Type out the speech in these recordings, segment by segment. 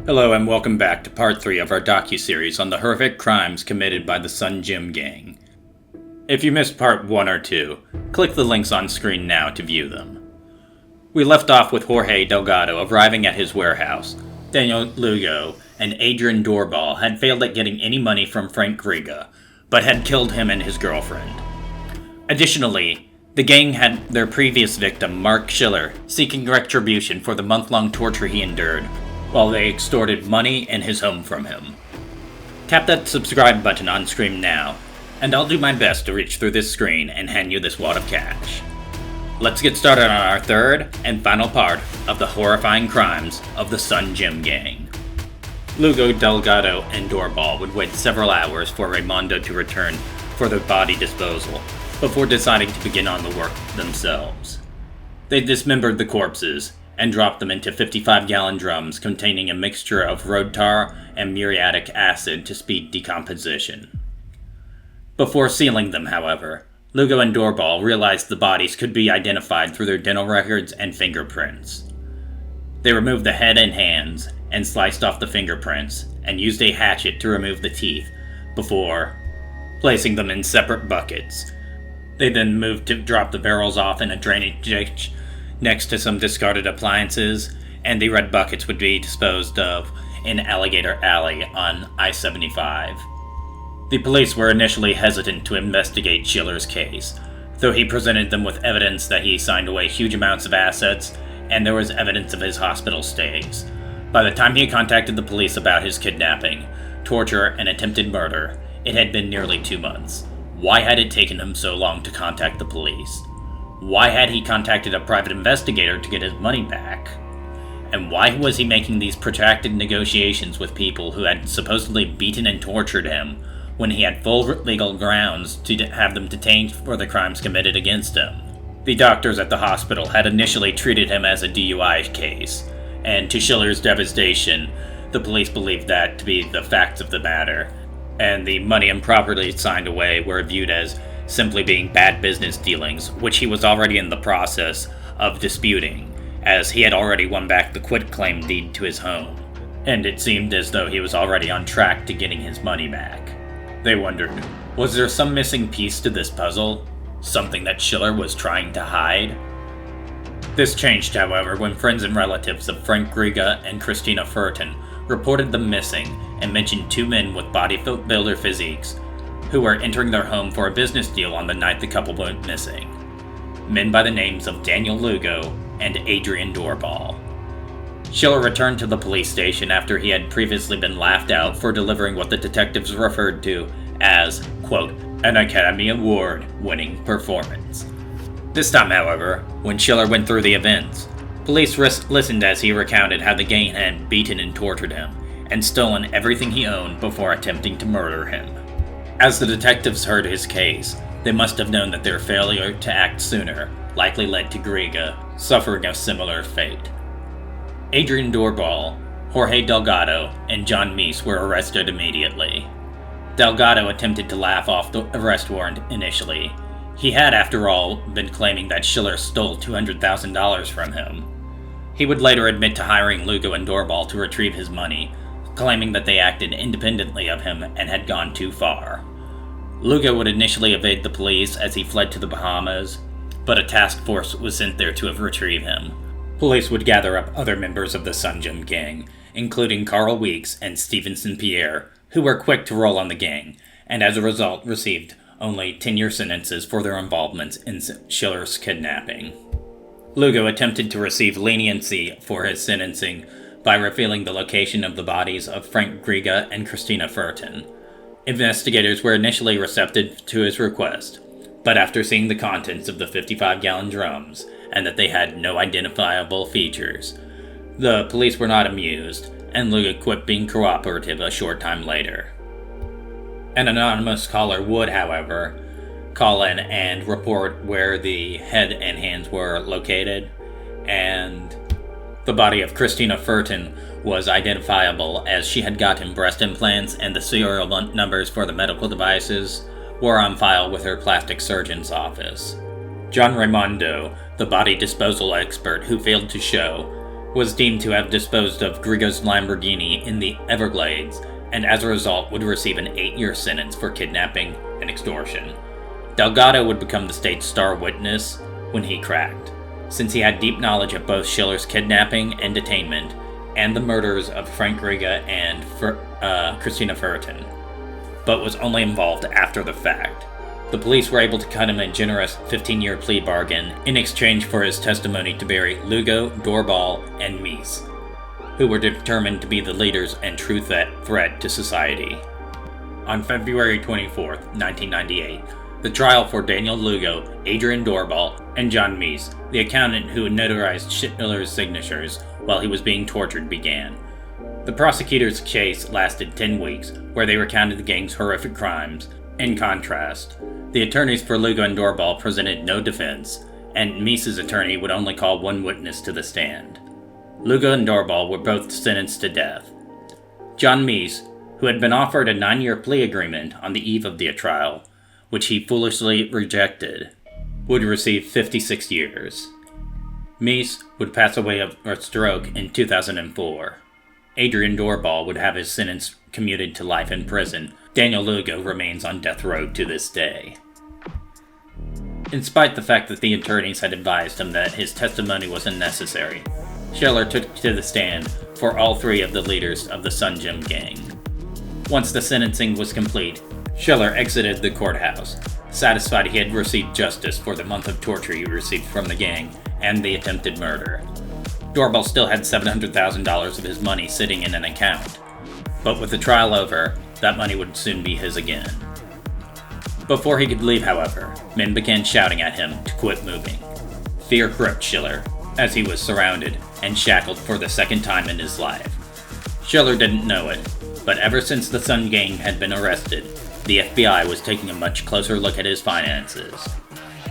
Hello and welcome back to part 3 of our docuseries on the horrific crimes committed by the Sun Gym Gang. If you missed part 1 or 2, click the links on screen now to view them. We left off with Jorge Delgado arriving at his warehouse. Daniel Lugo and Adrian Doorbal had failed at getting any money from Frank Griga, but had killed him and his girlfriend. Additionally, the gang had their previous victim, Marc Schiller, seeking retribution for the month-long torture he endured, while they extorted money and his home from him. Tap that subscribe button on screen now, and I'll do my best to reach through this screen and hand you this wad of cash. Let's get started on our third and final part of the horrifying crimes of the Sun Gym Gang. Lugo, Delgado, and Doorbal would wait several hours for Raimondo to return for their body disposal, before deciding to begin on the work themselves. They dismembered the corpses and dropped them into 55-gallon drums containing a mixture of road tar and muriatic acid to speed decomposition. Before sealing them, however, Lugo and Doorbal realized the bodies could be identified through their dental records and fingerprints. They removed the head and hands and sliced off the fingerprints and used a hatchet to remove the teeth before placing them in separate buckets. They then moved to drop the barrels off in a drainage ditch next to some discarded appliances, and the red buckets would be disposed of in Alligator Alley on I-75. The police were initially hesitant to investigate Schiller's case, though he presented them with evidence that he signed away huge amounts of assets, and there was evidence of his hospital stays. By the time he contacted the police about his kidnapping, torture, and attempted murder, it had been nearly 2 months. Why had it taken him so long to contact the police? Why had he contacted a private investigator to get his money back? And why was he making these protracted negotiations with people who had supposedly beaten and tortured him when he had full legal grounds to have them detained for the crimes committed against him? The doctors at the hospital had initially treated him as a DUI case, and to Schiller's devastation, the police believed that to be the facts of the matter, and the money and property signed away were viewed as simply being bad business dealings, which he was already in the process of disputing, as he had already won back the quitclaim deed to his home, and it seemed as though he was already on track to getting his money back. They wondered, was there some missing piece to this puzzle? Something that Schiller was trying to hide? This changed, however, when friends and relatives of Frank Griga and Christina Furton reported them missing and mentioned 2 men with bodybuilder physiques who were entering their home for a business deal on the night the couple went missing. Men by the names of Daniel Lugo and Adrian Doorbal. Schiller returned to the police station after he had previously been laughed out for delivering what the detectives referred to as, quote, an Academy Award-winning performance. This time, however, when Schiller went through the events, police listened as he recounted how the gang had beaten and tortured him, and stolen everything he owned before attempting to murder him. As the detectives heard his case, they must have known that their failure to act sooner likely led to Griga suffering a similar fate. Adrian Doorbal, Jorge Delgado, and John Meese were arrested immediately. Delgado attempted to laugh off the arrest warrant initially. He had, after all, been claiming that Schiller stole $200,000 from him. He would later admit to hiring Lugo and Doorbal to retrieve his money, claiming that they acted independently of him and had gone too far. Lugo would initially evade the police as he fled to the Bahamas, but a task force was sent there to retrieve him. Police would gather up other members of the Sun Gym Gang, including Carl Weeks and Stevenson Pierre, who were quick to roll on the gang, and as a result received only 10-year sentences for their involvement in Schiller's kidnapping. Lugo attempted to receive leniency for his sentencing by revealing the location of the bodies of Frank Griga and Christina Furton. Investigators were initially receptive to his request, but after seeing the contents of the 55-gallon drums and that they had no identifiable features, the police were not amused, and Lugo quit being cooperative a short time later. An anonymous caller would, however, call in and report where the head and hands were located, and the body of Christina Furton was identifiable as she had gotten breast implants, and the serial numbers for the medical devices were on file with her plastic surgeon's office. John Raimondo, the body disposal expert who failed to show, was deemed to have disposed of Grigo's Lamborghini in the Everglades, and as a result would receive an 8-year sentence for kidnapping and extortion. Delgado would become the state's star witness when he cracked, since he had deep knowledge of both Schiller's kidnapping and detainment, and the murders of Frank Griga and Christina Furton, but was only involved after the fact. The police were able to cut him a generous 15-year plea bargain in exchange for his testimony to bury Lugo, Doorbal, and Mies, who were determined to be the leaders and true threat to society. On February 24, 1998, the trial for Daniel Lugo, Adrian Doorbal, and John Mies, the accountant who notarized Schiller's signatures while he was being tortured, began. The prosecutor's case lasted 10 weeks, where they recounted the gang's horrific crimes. In contrast, the attorneys for Lugo and Doorbal presented no defense, and Mies' attorney would only call one witness to the stand. Lugo and Doorbal were both sentenced to death. John Mies, who had been offered a 9-year plea agreement on the eve of the trial, which he foolishly rejected, would receive 56 years. Mies would pass away of a stroke in 2004. Adrian Doorbal would have his sentence commuted to life in prison. Daniel Lugo remains on death row to this day. In spite the fact that the attorneys had advised him that his testimony was unnecessary, Schiller took to the stand for all 3 of the leaders of the Sun Gym gang. Once the sentencing was complete, Schiller exited the courthouse, satisfied he had received justice for the month of torture he received from the gang and the attempted murder. Doorbal still had $700,000 of his money sitting in an account, but with the trial over, that money would soon be his again. Before he could leave, however, men began shouting at him to quit moving. Fear gripped Schiller, as he was surrounded and shackled for the second time in his life. Schiller didn't know it, but ever since the Sun Gang had been arrested, the FBI was taking a much closer look at his finances.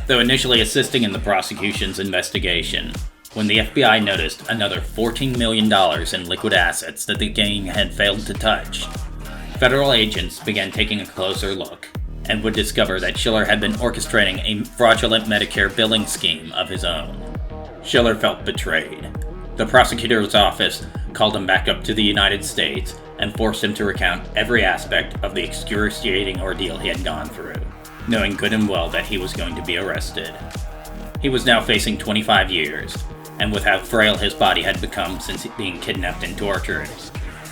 Though initially assisting in the prosecution's investigation, when the FBI noticed another $14 million in liquid assets that the gang had failed to touch, federal agents began taking a closer look and would discover that Schiller had been orchestrating a fraudulent Medicare billing scheme of his own. Schiller felt betrayed. The prosecutor's office called him back up to the United States and forced him to recount every aspect of the excruciating ordeal he had gone through, knowing good and well that he was going to be arrested. He was now facing 25 years, and with how frail his body had become since being kidnapped and tortured,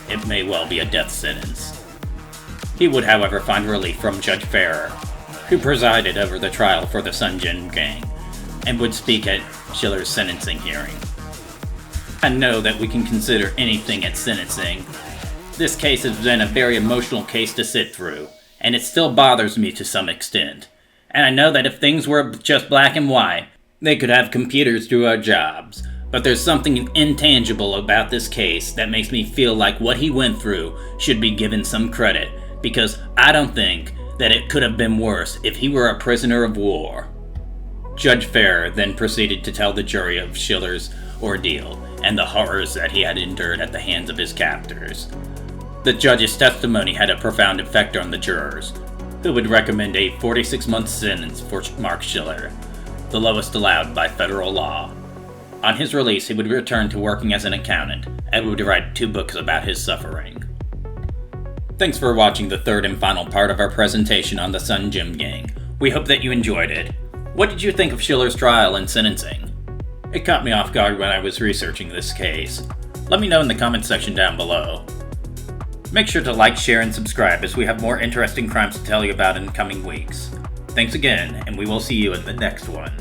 it may well be a death sentence. He would, however, find relief from Judge Farrer, who presided over the trial for the Sun Gym gang, and would speak at Schiller's sentencing hearing. I know that we can consider anything at sentencing. This case has been a very emotional case to sit through, and it still bothers me to some extent. And I know that if things were just black and white, they could have computers do our jobs. But there's something intangible about this case that makes me feel like what he went through should be given some credit, because I don't think that it could have been worse if he were a prisoner of war. Judge Farrer then proceeded to tell the jury of Schiller's ordeal and the horrors that he had endured at the hands of his captors. The judge's testimony had a profound effect on the jurors, who would recommend a 46-month sentence for Marc Schiller, the lowest allowed by federal law. On his release, he would return to working as an accountant and would write 2 books about his suffering. Thanks for watching the 3rd and final part of our presentation on the Sun Gym gang. We hope that you enjoyed it. What did you think of Schiller's trial and sentencing? It caught me off guard when I was researching this case. Let me know in the comments section down below. Make sure to like, share, and subscribe as we have more interesting crimes to tell you about in the coming weeks. Thanks again, and we will see you in the next one.